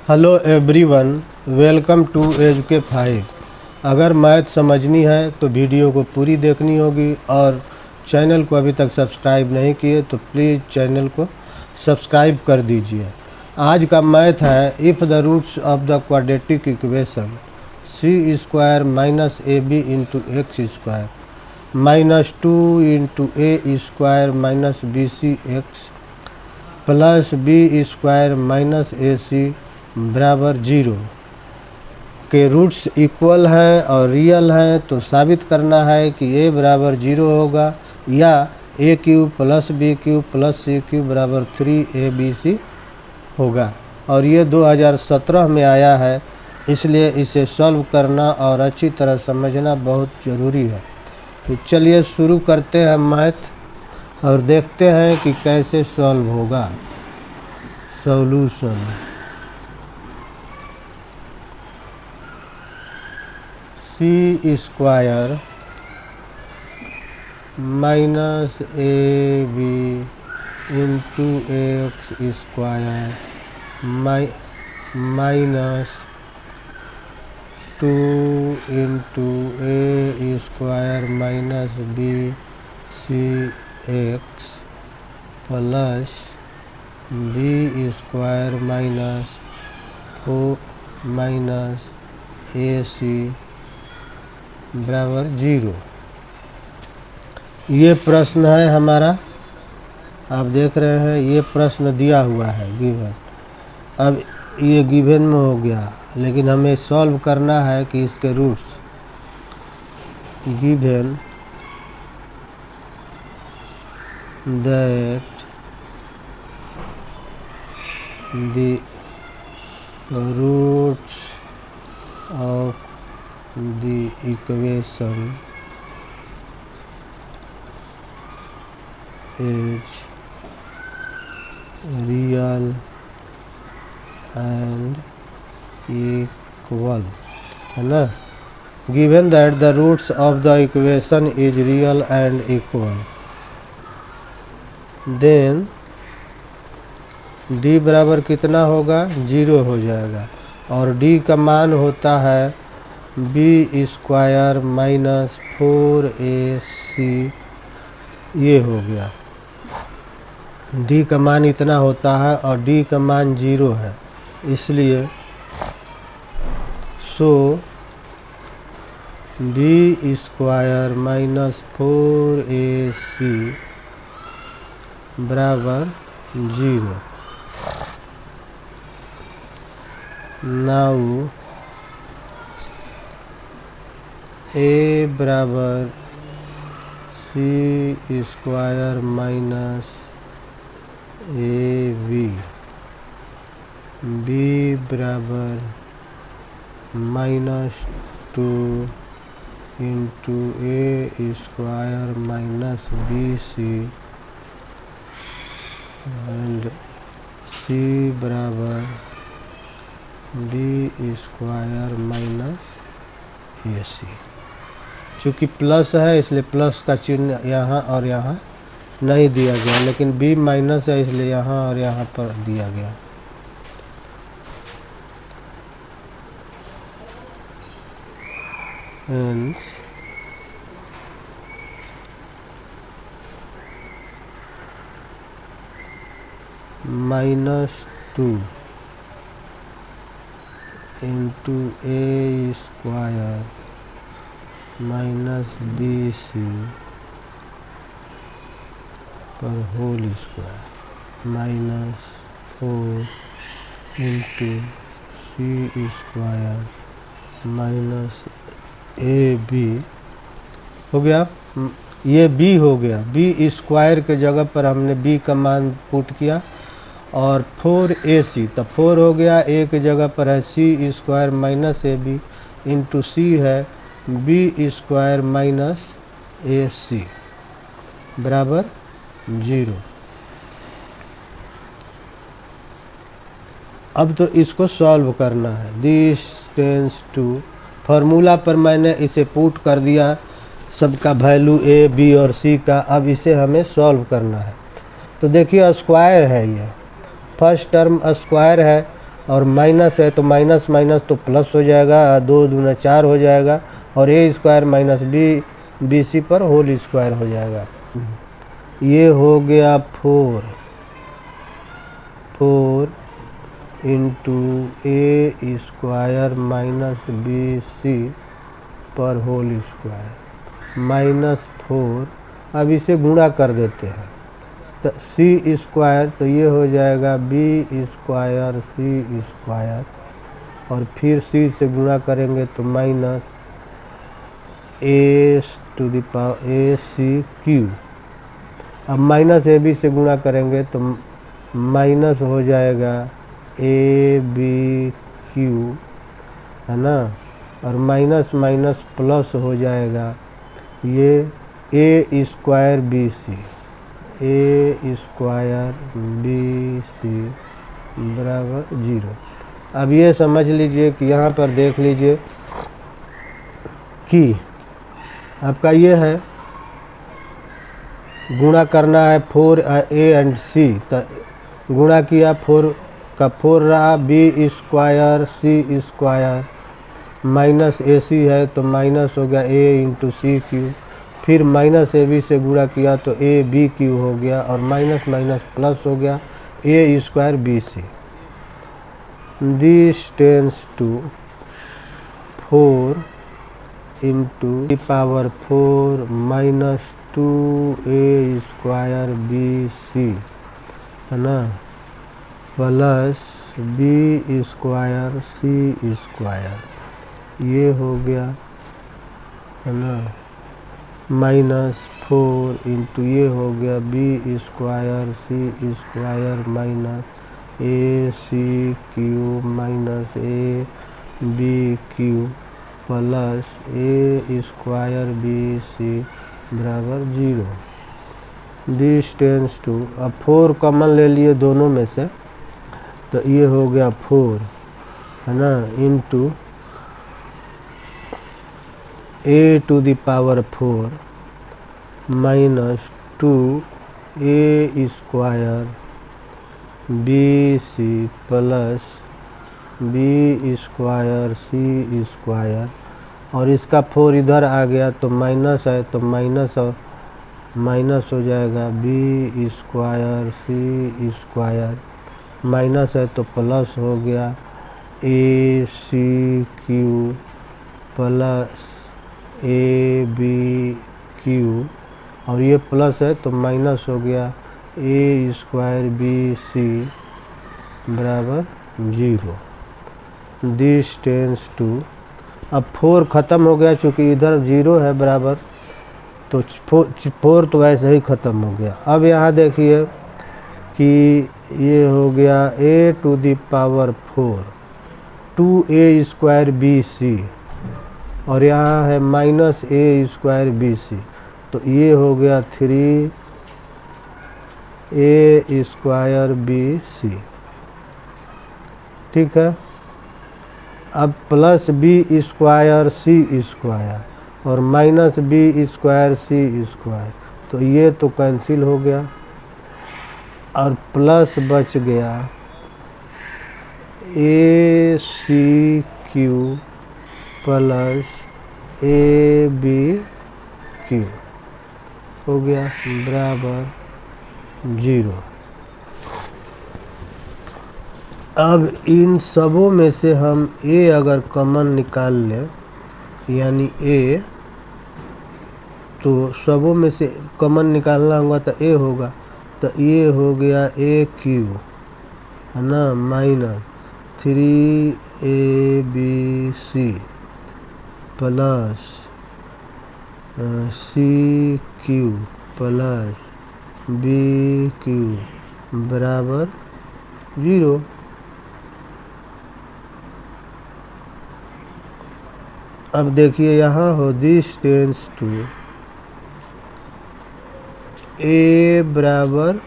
Hello everyone, welcome to एजुके 5। अगर math समझनी है तो वीडियो को पूरी देखनी होगी और चैनल को अभी तक सब्सक्राइब नहीं किए तो प्लीज़ चैनल को सब्सक्राइब कर दीजिए। आज का मैथ है if the roots of the quadratic equation C square minus A B into X square minus 2 into A square minus B C X plus B square minus A C बराबर 0 के roots equal हैं और real हैं, तो साबित करना है कि a बराबर 0 होगा या a cube plus B cube plus C cube बराबर 3abc होगा। और ये 2017 में आया है, इसलिए इसे सॉल्व करना और अच्छी तरह समझना बहुत ज़रूरी है। तो चलिए शुरू करते हैं मैथ और देखते हैं कि कैसे सॉल्व होगा। Solution C square minus A B into X square minus 2 into A square minus B C X plus B square minus 4 minus A C बराबर 0। ये प्रश्न है हमारा, आप देख रहे हैं ये प्रश्न दिया हुआ है गिवन। अब ये गिवन में हो गया, लेकिन हमें सॉल्व करना है कि इसके roots given that the roots of the equation is real and equal, है ना। given that the roots of the equation is real and equal, then d बराबर कितना होगा, 0 हो जाएगा। और d का मान होता है बी स्क्वायर माइनस 4ac, ये हो गया। डी का मान इतना होता है और डी का मान 0 है, इसलिए सो बी स्क्वायर माइनस 4ac बराबर 0। नाउ ए बराबर C square minus A B बराबर minus 2 into A square minus B C and C बराबर B square minus A C. चूँकि प्लस है इसलिए प्लस का चिन्ह यहाँ और यहाँ नहीं दिया गया, लेकिन b माइनस है इसलिए यहाँ और यहाँ पर दिया गया। Hence minus 2 into A square minus B C पर whole square minus 4 into C square minus A B हो गया। ये बी हो गया, बी स्क्वायर के जगह पर हमने बी का मान पुट किया और 4ac, तो 4 हो गया। ए के जगह पर है C square minus A B into C है B square minus A C बराबर 0। अब तो इसको सॉल्व करना है। दिस टेंस टू, फार्मूला पर मैंने इसे पुट कर दिया, सबका वैल्यू ए बी और सी का। अब इसे हमें सॉल्व करना है। तो देखिए स्क्वायर है, ये फर्स्ट टर्म स्क्वायर है और माइनस है तो माइनस माइनस तो प्लस हो जाएगा, 2 दूना 4 हो जाएगा, और ए स्क्वायर माइनस बी सी पर होल स्क्वायर हो जाएगा। ये हो गया 4 into A square minus B C पर होल स्क्वायर माइनस 4। अब इसे गुणा कर देते हैं तो सी स्क्वायर, तो ये हो जाएगा बी स्क्वायर सी स्क्वायर, और फिर सी से गुणा करेंगे तो minus A to the power A C cube. अब माइनस ए बी से गुणा करेंगे तो माइनस हो जाएगा ए बी क्यू, है ना, और माइनस माइनस प्लस हो जाएगा ये ए स्क्वायर बी सी, ए स्क्वायर बी सी बराबर 0। अब ये समझ लीजिए कि यहाँ पर देख लीजिए कि आपका ये है गुणा करना है 4 ए एंड सी, तो गुणा किया 4 का 4 रहा, B square C square minus A सी है तो माइनस हो गया ए इंटू सी क्यू, फिर माइनस ए बी से गुणा किया तो ए बी क्यू हो गया, और माइनस माइनस प्लस हो गया A square B C. This tends to 4 into the power 4 minus 2 A square B C, है ना, plus B square C square, ये हो गया, है ना, माइनस 4 इंटू ये हो गया B square C square minus A C cube minus A B Q plus A square B C बराबर 0। दिस टेंस टू, अब 4 कॉमन ले लिए दोनों में से, तो ये हो गया 4, है ना, into A to the power 4 minus 2 A square B C plus B square C square, और इसका 4 इधर आ गया तो माइनस है तो माइनस और माइनस हो जाएगा B square C square, minus है तो प्लस हो गया A C Q plus A B Q, और ये प्लस है तो माइनस हो गया ए स्क्वायर बी सी बराबर 0। दिस टेंस टू, अब 4 ख़त्म हो गया चूँकि इधर 0 है बराबर, तो 4 तो वैसे ही ख़त्म हो गया। अब यहाँ देखिए कि ये हो गया A to the power 4 2 A square B C, और यहाँ है minus A square B C, तो ये हो गया 3 ए स्क्वायर बी सी, ठीक है। अब plus B square C square और minus B square C square, तो ये तो कैंसिल हो गया, और प्लस बच गया A C Q plus A B Q हो गया बराबर 0। अब इन सबों में से हम ए अगर कॉमन निकाल लें, यानी ए, तो सबों में से कॉमन निकालना होगा तो ए होगा, तो ये हो गया ए क्यू, है ना, minus 3 A B C plus C Q plus B cube बराबर 0। अब देखिए यहाँ हो दिस टेंस टू ए बराबर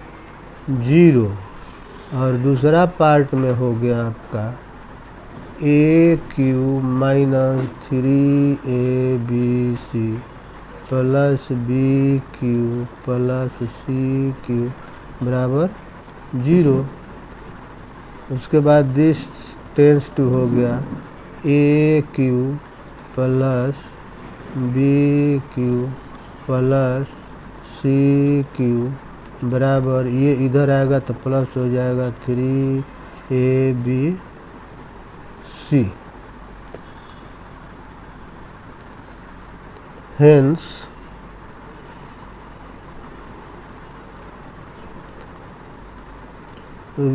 0, और दूसरा पार्ट में हो गया आपका A Q minus 3 A B C plus B Q plus C Q बराबर 0। उसके बाद दिस टेंस टू हो गया A Q plus B Q plus C Q बराबर, ये इधर आएगा तो प्लस हो जाएगा 3ab C. Hence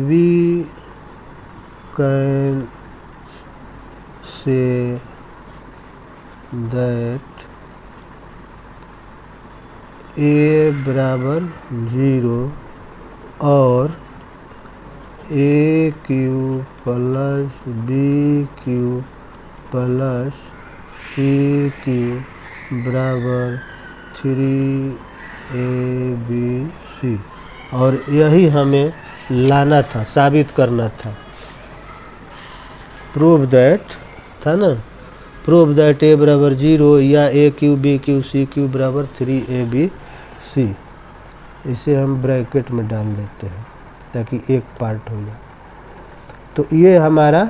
we can say that a बराबर 0 और A Q plus B Q plus C Q बराबर 3ab और यही हमें लाना था, साबित करना था। प्रूव दैट था ना, प्रूव दैट ए बराबर 0 या A Q B Q C Q बराबर 3ab सी। इसे हम ब्रैकेट में डाल देते हैं ताकि एक पार्ट हो जाए। तो ये हमारा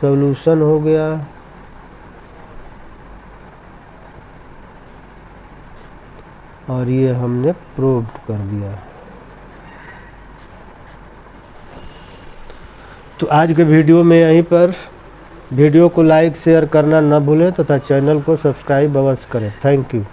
सॉल्यूशन हो गया। और ये हमने प्रूव कर दिया। तो आज के वीडियो में यहीं पर, वीडियो को लाइक शेयर करना न भूलें तथा चैनल को सब्सक्राइब अवश्य करें। Thank you.